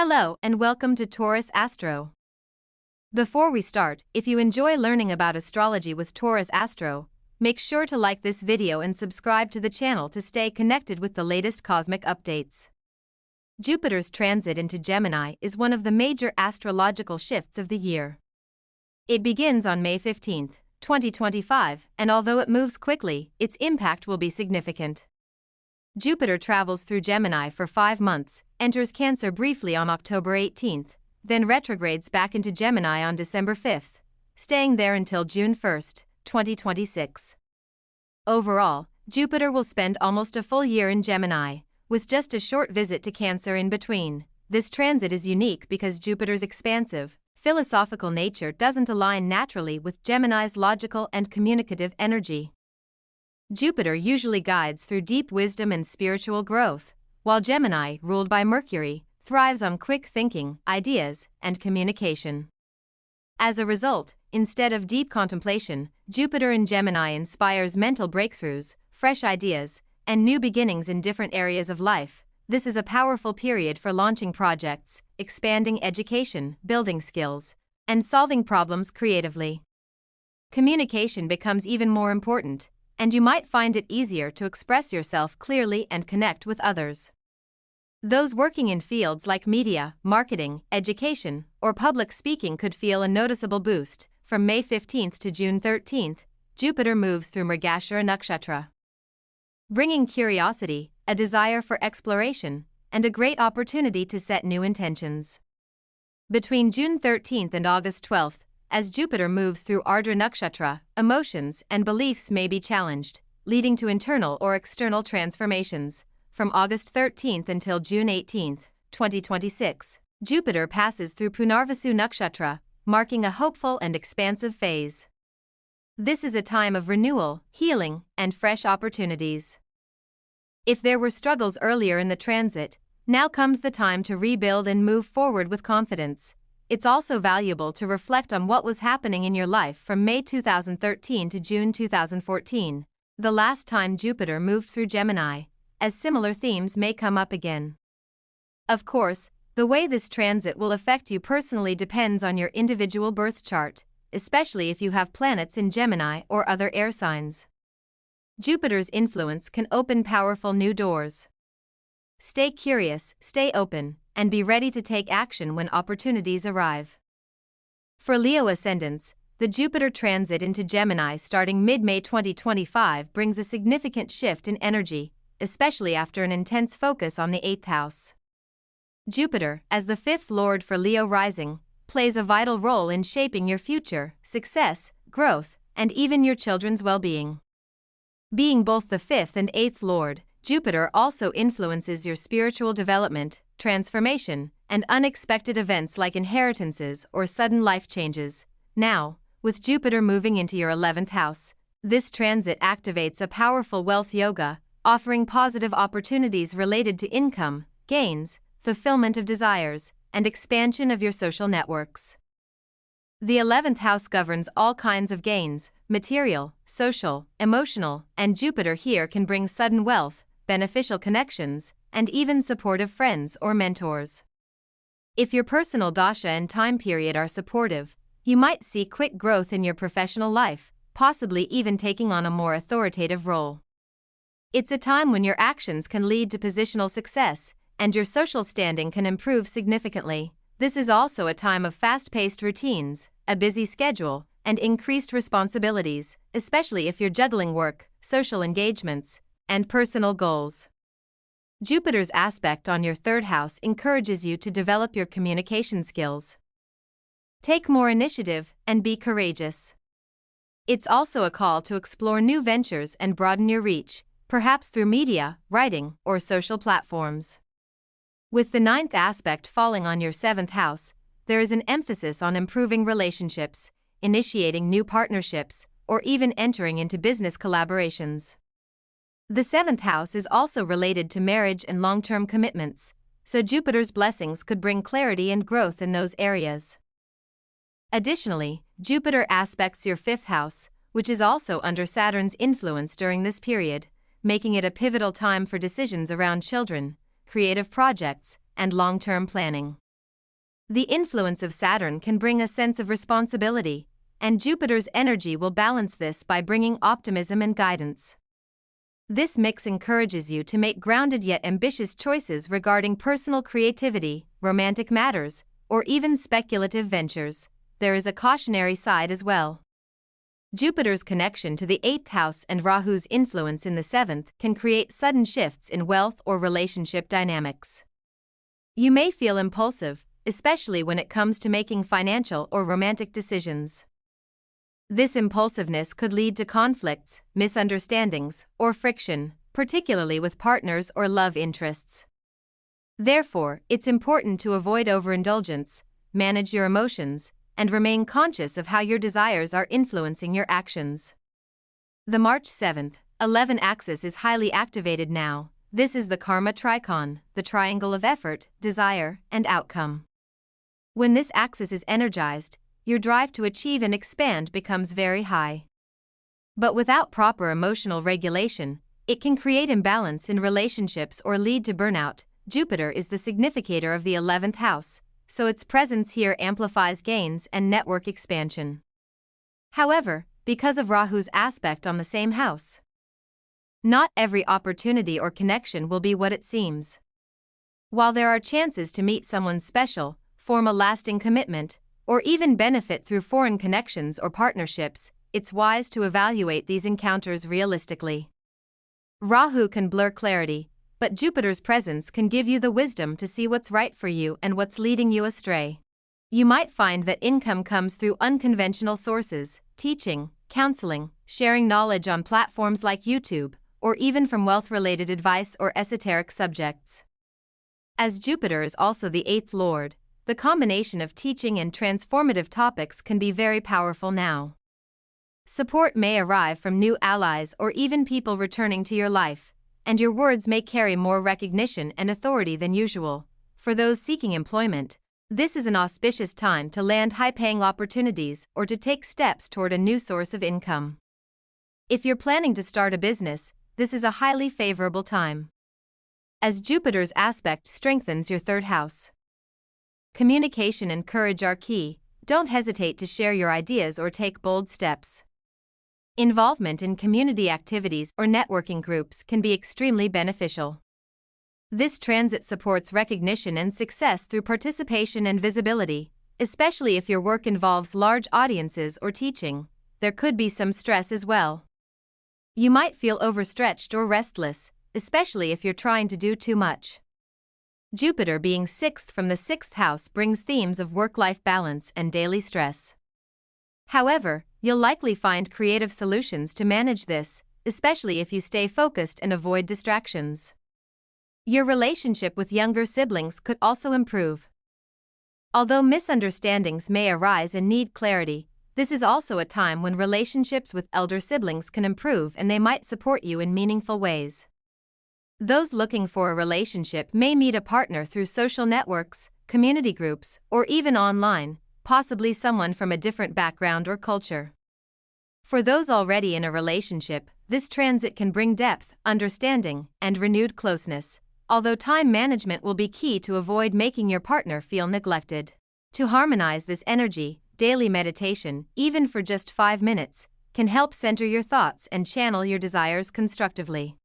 Hello and welcome to Taurus Astro. Before we start, if you enjoy learning about astrology with Taurus Astro, make sure to like this video and subscribe to the channel to stay connected with the latest cosmic updates. Jupiter's transit into Gemini is one of the major astrological shifts of the year. It begins on May 15, 2025, and although it moves quickly, its impact will be significant. Jupiter travels through Gemini for 5 months, enters Cancer briefly on October 18, then retrogrades back into Gemini on December 5, staying there until June 1, 2026. Overall, Jupiter will spend almost a full year in Gemini, with just a short visit to Cancer in between. This transit is unique because Jupiter's expansive, philosophical nature doesn't align naturally with Gemini's logical and communicative energy. Jupiter usually guides through deep wisdom and spiritual growth, while Gemini, ruled by Mercury, thrives on quick thinking, ideas, and communication. As a result, instead of deep contemplation, Jupiter in Gemini inspires mental breakthroughs, fresh ideas, and new beginnings in different areas of life. This is a powerful period for launching projects, expanding education, building skills, and solving problems creatively. Communication becomes even more important, and you might find it easier to express yourself clearly and connect with others. Those working in fields like media, marketing, education, or public speaking could feel a noticeable boost. From May 15 to June 13, Jupiter moves through Mrigashira Nakshatra, bringing curiosity, a desire for exploration, and a great opportunity to set new intentions. Between June 13 and August 12, as Jupiter moves through Ardra Nakshatra, emotions and beliefs may be challenged, leading to internal or external transformations. From August 13 until June 18, 2026, Jupiter passes through Punarvasu Nakshatra, marking a hopeful and expansive phase. This is a time of renewal, healing, and fresh opportunities. If there were struggles earlier in the transit, now comes the time to rebuild and move forward with confidence. It's also valuable to reflect on what was happening in your life from May 2013 to June 2014, the last time Jupiter moved through Gemini, as similar themes may come up again. Of course, the way this transit will affect you personally depends on your individual birth chart, especially if you have planets in Gemini or other air signs. Jupiter's influence can open powerful new doors. Stay curious, stay open, and be ready to take action when opportunities arrive. For Leo ascendants, the Jupiter transit into Gemini starting mid-May 2025 brings a significant shift in energy, especially after an intense focus on the 8th house. Jupiter, as the 5th lord for Leo rising, plays a vital role in shaping your future, success, growth, and even your children's well-being. Being both the 5th and 8th lord, Jupiter also influences your spiritual development, transformation, and unexpected events like inheritances or sudden life changes. Now, with Jupiter moving into your 11th house, this transit activates a powerful wealth yoga, offering positive opportunities related to income, gains, fulfillment of desires, and expansion of your social networks. The 11th house governs all kinds of gains, material, social, emotional, and Jupiter here can bring sudden wealth, beneficial connections, and even supportive friends or mentors. If your personal dasha and time period are supportive, you might see quick growth in your professional life, possibly even taking on a more authoritative role. It's a time when your actions can lead to positional success, and your social standing can improve significantly. This is also a time of fast-paced routines, a busy schedule, and increased responsibilities, especially if you're juggling work, social engagements, and personal goals. Jupiter's aspect on your 3rd house encourages you to develop your communication skills. Take more initiative and be courageous. It's also a call to explore new ventures and broaden your reach, perhaps through media, writing, or social platforms. With the 9th aspect falling on your 7th house, there is an emphasis on improving relationships, initiating new partnerships, or even entering into business collaborations. The 7th house is also related to marriage and long-term commitments, so Jupiter's blessings could bring clarity and growth in those areas. Additionally, Jupiter aspects your 5th house, which is also under Saturn's influence during this period, making it a pivotal time for decisions around children, creative projects, and long-term planning. The influence of Saturn can bring a sense of responsibility, and Jupiter's energy will balance this by bringing optimism and guidance. This mix encourages you to make grounded yet ambitious choices regarding personal creativity, romantic matters, or even speculative ventures. There is a cautionary side as well. Jupiter's connection to the 8th house and Rahu's influence in the 7th can create sudden shifts in wealth or relationship dynamics. You may feel impulsive, especially when it comes to making financial or romantic decisions. This impulsiveness could lead to conflicts, misunderstandings, or friction, particularly with partners or love interests. Therefore, it's important to avoid overindulgence, manage your emotions, and remain conscious of how your desires are influencing your actions. The March 7th, 11 axis is highly activated now. This is the karma tricon, the triangle of effort, desire, and outcome. When this axis is energized, your drive to achieve and expand becomes very high. But without proper emotional regulation, it can create imbalance in relationships or lead to burnout. Jupiter is the significator of the 11th house, so its presence here amplifies gains and network expansion. However, because of Rahu's aspect on the same house, not every opportunity or connection will be what it seems. While there are chances to meet someone special, form a lasting commitment, or even benefit through foreign connections or partnerships, it's wise to evaluate these encounters realistically. Rahu can blur clarity, but Jupiter's presence can give you the wisdom to see what's right for you and what's leading you astray. You might find that income comes through unconventional sources, teaching, counseling, sharing knowledge on platforms like YouTube, or even from wealth-related advice or esoteric subjects. As Jupiter is also the 8th lord, the combination of teaching and transformative topics can be very powerful now. Support may arrive from new allies or even people returning to your life, and your words may carry more recognition and authority than usual. For those seeking employment, this is an auspicious time to land high-paying opportunities or to take steps toward a new source of income. If you're planning to start a business, this is a highly favorable time, as Jupiter's aspect strengthens your 3rd house. Communication and courage are key. Don't hesitate to share your ideas or take bold steps. Involvement in community activities or networking groups can be extremely beneficial. This transit supports recognition and success through participation and visibility, especially if your work involves large audiences or teaching. There could be some stress as well. You might feel overstretched or restless, especially if you're trying to do too much. Jupiter being 6th from the 6th house brings themes of work-life balance and daily stress. However, you'll likely find creative solutions to manage this, especially if you stay focused and avoid distractions. Your relationship with younger siblings could also improve. Although misunderstandings may arise and need clarity, this is also a time when relationships with elder siblings can improve and they might support you in meaningful ways. Those looking for a relationship may meet a partner through social networks, community groups, or even online, possibly someone from a different background or culture. For those already in a relationship, this transit can bring depth, understanding, and renewed closeness, although time management will be key to avoid making your partner feel neglected. To harmonize this energy, daily meditation, even for just 5 minutes, can help center your thoughts and channel your desires constructively.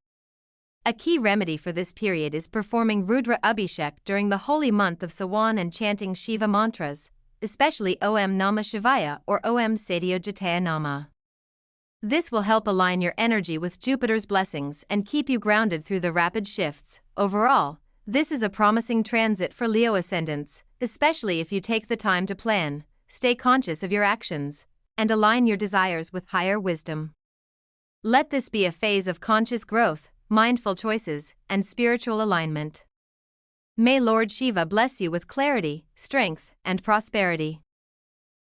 A key remedy for this period is performing Rudra Abhishek during the holy month of Sawan and chanting Shiva mantras, especially Om Namah Shivaya or Om Satyajitaya Nama. This will help align your energy with Jupiter's blessings and keep you grounded through the rapid shifts. Overall, this is a promising transit for Leo ascendants, especially if you take the time to plan, stay conscious of your actions, and align your desires with higher wisdom. Let this be a phase of conscious growth, mindful choices, and spiritual alignment. May Lord Shiva bless you with clarity, strength, and prosperity.